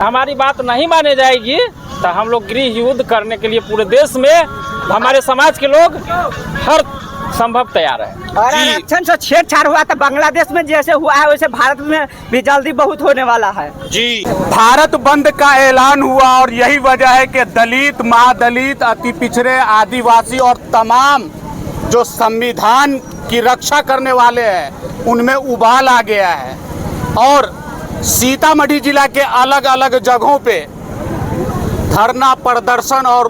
हमारी बात नहीं मानी जाएगी तो हम लोग गृह युद्ध करने के लिए पूरे देश में हमारे समाज के लोग हर संभव तैयार है। और आरक्षण से छेड़छाड़ हुआ तो बांग्लादेश में जैसे हुआ है वैसे भारत में भी जल्दी बहुत होने वाला है। जी, भारत बंद का ऐलान हुआ और यही वजह है कि दलित, महादलित, अति पिछड़े, आदिवासी और तमाम जो संविधान की रक्षा करने वाले हैं उनमें उबाल आ गया है। और सीतामढ़ी जिला के अलग अलग जगहों पे धरना प्रदर्शन और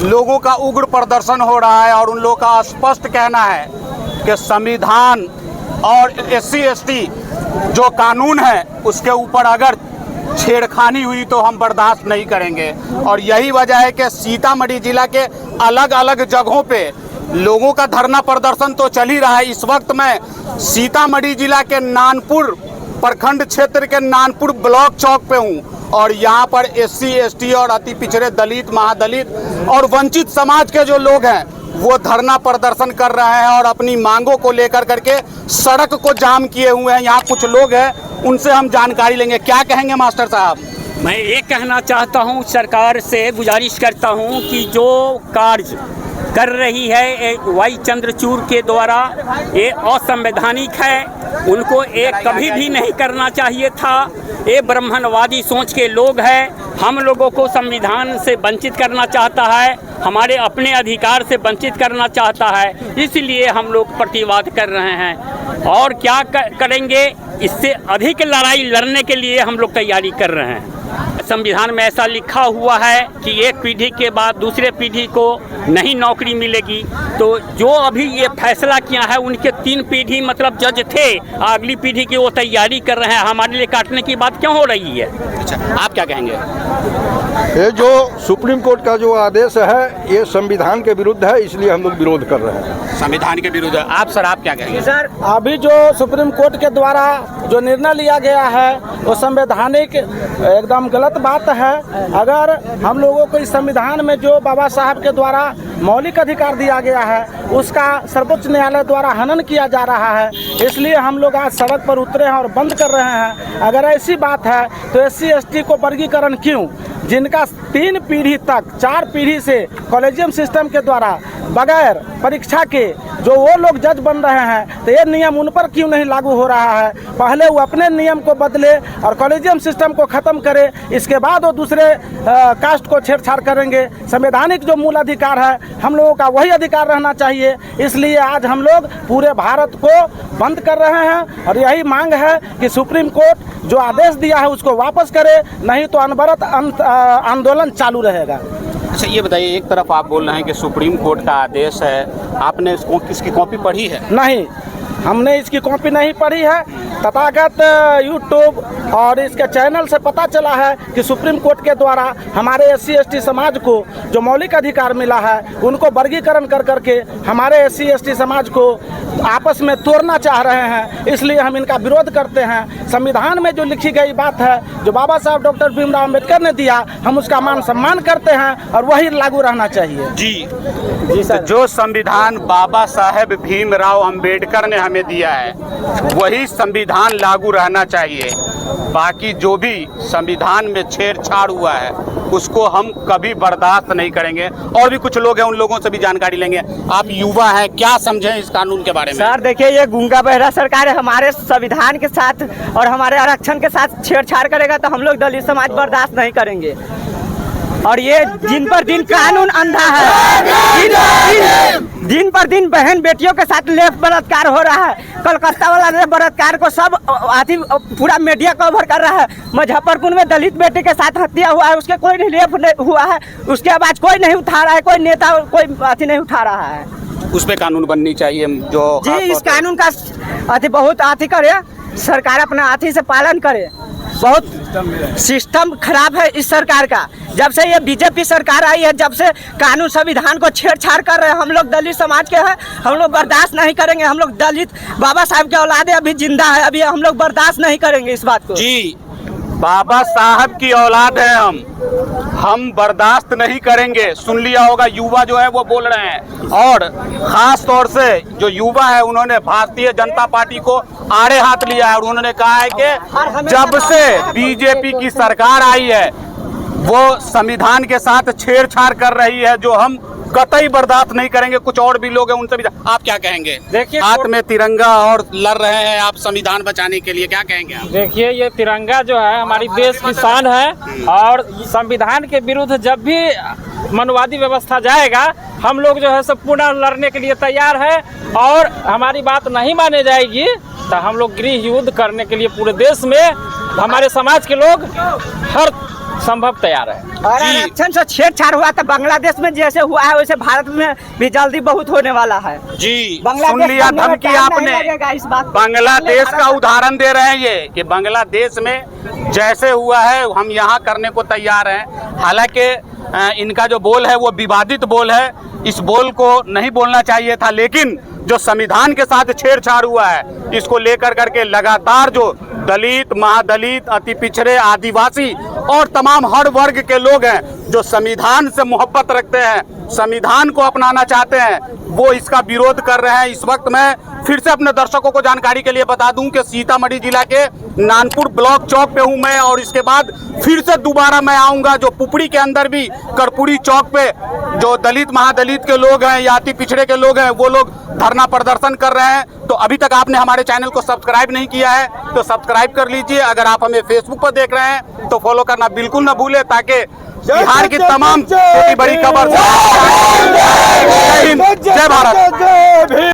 लोगों का उग्र प्रदर्शन हो रहा है और उन लोगों का स्पष्ट कहना है कि संविधान और SC/ST जो कानून है उसके ऊपर अगर छेड़खानी हुई तो हम बर्दाश्त नहीं करेंगे। और यही वजह है कि सीतामढ़ी जिला के अलग अलग जगहों पे लोगों का धरना प्रदर्शन तो चल ही रहा है। इस वक्त मैं सीतामढ़ी जिला के नानपुर प्रखंड क्षेत्र के नानपुर ब्लॉक चौक पे हूँ और यहाँ पर SC/ST और अति पिछड़े, दलित, महादलित और वंचित समाज के जो लोग हैं वो धरना प्रदर्शन कर रहे हैं और अपनी मांगों को लेकर करके सड़क को जाम किए हुए हैं। यहाँ कुछ लोग हैं, उनसे हम जानकारी लेंगे। क्या कहेंगे मास्टर साहब? मैं ये कहना चाहता हूँ, सरकार से गुजारिश करता हूँ कि जो कार्य कर रही है वाई चंद्रचूड़ के द्वारा ये असंवैधानिक है। उनको ये कभी भी नहीं करना चाहिए था। ये ब्राह्मणवादी सोच के लोग हैं। हम लोगों को संविधान से वंचित करना चाहता है, हमारे अपने अधिकार से वंचित करना चाहता है, इसलिए हम लोग प्रतिवाद कर रहे हैं। और क्या करेंगे, इससे अधिक लड़ाई लड़ने के लिए हम लोग तैयारी कर रहे हैं। संविधान में ऐसा लिखा हुआ है कि एक पीढ़ी के बाद दूसरे पीढ़ी को नहीं नौकरी मिलेगी। तो जो अभी ये फैसला किया है उनके 3 पीढ़ी मतलब जज थे, अगली पीढ़ी की वो तैयारी कर रहे हैं। हमारे लिए काटने की बात क्यों हो रही है? अच्छा, आप क्या कहेंगे? ये जो सुप्रीम कोर्ट का जो आदेश है ये संविधान के विरुद्ध है, इसलिए हम लोग विरोध कर रहे हैं। संविधान के विरुद्ध है। आप सर, आप क्या कहेंगे? सर, अभी जो सुप्रीम कोर्ट के द्वारा जो निर्णय लिया गया है वो संवैधानिक एकदम गलत बात है। अगर हम लोगों को इस संविधान में जो बाबा साहब के द्वारा मौलिक अधिकार दिया गया है उसका सर्वोच्च न्यायालय द्वारा हनन किया जा रहा है, इसलिए हम लोग आज सड़क पर उतरे हैं और बंद कर रहे हैं। अगर ऐसी बात है तो SC/ST को वर्गीकरण क्यों? जिनका 3 पीढ़ी तक, 4 पीढ़ी से कॉलेजियम सिस्टम के द्वारा बगैर परीक्षा के जो वो लोग जज बन रहे हैं तो ये नियम उन पर क्यों नहीं लागू हो रहा है? पहले वो अपने नियम को बदले और कॉलेजियम सिस्टम को ख़त्म करे, इसके बाद वो दूसरे कास्ट को छेड़छाड़ करेंगे। संवैधानिक जो मूल अधिकार है हम लोगों का वही अधिकार रहना चाहिए। इसलिए आज हम लोग पूरे भारत को बंद कर रहे हैं और यही मांग है कि सुप्रीम कोर्ट जो आदेश दिया है उसको वापस करे, नहीं तो अनवरत आंदोलन चालू रहेगा। अच्छा, ये बताइए, एक तरफ आप बोल रहे हैं कि सुप्रीम कोर्ट का आदेश है, आपने इसकी कॉपी पढ़ी है? नहीं, हमने इसकी कॉपी नहीं पढ़ी है। तथागत यूट्यूब और इसके चैनल से पता चला है कि सुप्रीम कोर्ट के द्वारा हमारे SC/ST समाज को जो मौलिक अधिकार मिला है उनको वर्गीकरण कर करके हमारे SC/ST समाज को आपस में तोड़ना चाह रहे हैं, इसलिए हम इनका विरोध करते हैं। संविधान में जो लिखी गई बात है, जो बाबा साहब डॉक्टर भीमराव अम्बेडकर ने दिया, हम उसका मान सम्मान करते हैं और वही लागू रहना चाहिए। जी सर, तो जो संविधान बाबा साहेब भीमराव अम्बेडकर ने हमें दिया है वही संविधान लागू रहना चाहिए। बाकी जो भी संविधान में छेड़छाड़ हुआ है उसको हम कभी बर्दाश्त नहीं करेंगे। और भी कुछ लोग हैं, उन लोगों से भी जानकारी लेंगे। आप युवा हैं, क्या समझें इस कानून के बारे में? सर देखिए, ये गूंगा बहरा सरकार है, हमारे संविधान के साथ और हमारे आरक्षण के साथ छेड़छाड़ करेगा तो हम लोग दलित समाज बर्दाश्त नहीं करेंगे। और ये दिन पर दिन कानून अंधा है, दिन पर दिन बहन बेटियों के साथ लेप बलात्कार हो रहा है। कलकत्ता वाला लेप बलात्कार को सब पूरा मीडिया कवर कर रहा है। मुजफ्फरपुर में दलित बेटे के साथ हत्या हुआ है, उसके कोई लेप नहीं हुआ है, उसके आवाज कोई नहीं उठा रहा है, कोई नेता कोई नहीं उठा रहा है। उस पे कानून बननी चाहिए जो जी, इस कानून का बहुत करे, सरकार अपना हाथी से पालन करे। बहुत सिस्टम खराब है इस सरकार का। जब से ये बीजेपी सरकार आई है, जब से कानून संविधान को छेड़छाड़ कर रहे हैं, हम लोग दलित समाज के हैं, हम लोग बर्दाश्त नहीं करेंगे। हम लोग दलित बाबा साहब के औलादे अभी जिंदा है, अभी हम लोग बर्दाश्त नहीं करेंगे इस बात को। जी, बाबा साहब की औलाद है हम बर्दाश्त नहीं करेंगे। सुन लिया होगा, युवा जो है वो बोल रहे हैं, और खास तौर से जो युवा है उन्होंने भारतीय जनता पार्टी को आड़े हाथ लिया है और उन्होंने कहा है कि जब से बीजेपी की सरकार आई है वो संविधान के साथ छेड़छाड़ कर रही है, जो हम कतई बर्दाश्त नहीं करेंगे। कुछ और भी लोग हैं, उनसे भी आप क्या कहेंगे? देखिए, हाथ में तिरंगा और लड़ रहे हैं आप संविधान बचाने के लिए, क्या कहेंगे आप? देखिए, ये तिरंगा जो है हमारी देश की शान है, और संविधान के विरुद्ध जब भी मनुवादी व्यवस्था जाएगा हम लोग जो है सब पुनः लड़ने के लिए तैयार है, और हमारी बात नहीं माने जाएगी तो हम लोग गृह युद्ध करने के लिए पूरे देश में हमारे समाज के लोग हर संभव तैयार है। और आरक्षण से छेड़छाड़ हुआ तो बांग्लादेश में जैसे हुआ है वैसे भारत में भी जल्दी बहुत होने वाला है जी। बांग्लादेश सुन लिया बनने में धमकी टाइम आपने, नहीं लगेगा इस बात पे। बांग्लादेश का उदाहरण दे रहे हैं ये कि बांग्लादेश में जैसे हुआ है हम यहाँ करने को तैयार हैं। हालांकि इनका जो बोल है वो विवादित बोल है, इस बोल को नहीं बोलना चाहिए था, लेकिन जो संविधान के साथ छेड़छाड़ हुआ है इसको लेकर करके लगातार जो दलित, महादलित, अति पिछड़े, आदिवासी और तमाम हर वर्ग के लोग हैं जो संविधान से मोहब्बत रखते हैं, संविधान को अपनाना चाहते हैं, वो इसका विरोध कर रहे हैं। इस वक्त मैं फिर से अपने दर्शकों को जानकारी के लिए बता दूं कि सीतामढ़ी जिला के नानपुर ब्लॉक चौक पे हूं मैं, और इसके बाद फिर से दोबारा मैं आऊंगा जो पुपड़ी के अंदर भी कर्पूरी चौक पे जो दलित, महादलित के लोग हैं या अति पिछड़े के लोग हैं वो लोग धरना प्रदर्शन कर रहे हैं। तो अभी तक आपने हमारे चैनल को सब्सक्राइब नहीं किया है तो सब्सक्राइब कर लीजिए। अगर आप हमें फेसबुक पर देख रहे हैं तो फॉलो करना बिल्कुल ना भूले, ताकि बिहार की तमाम छोटी बड़ी खबर। जय हिंद, जय भारत।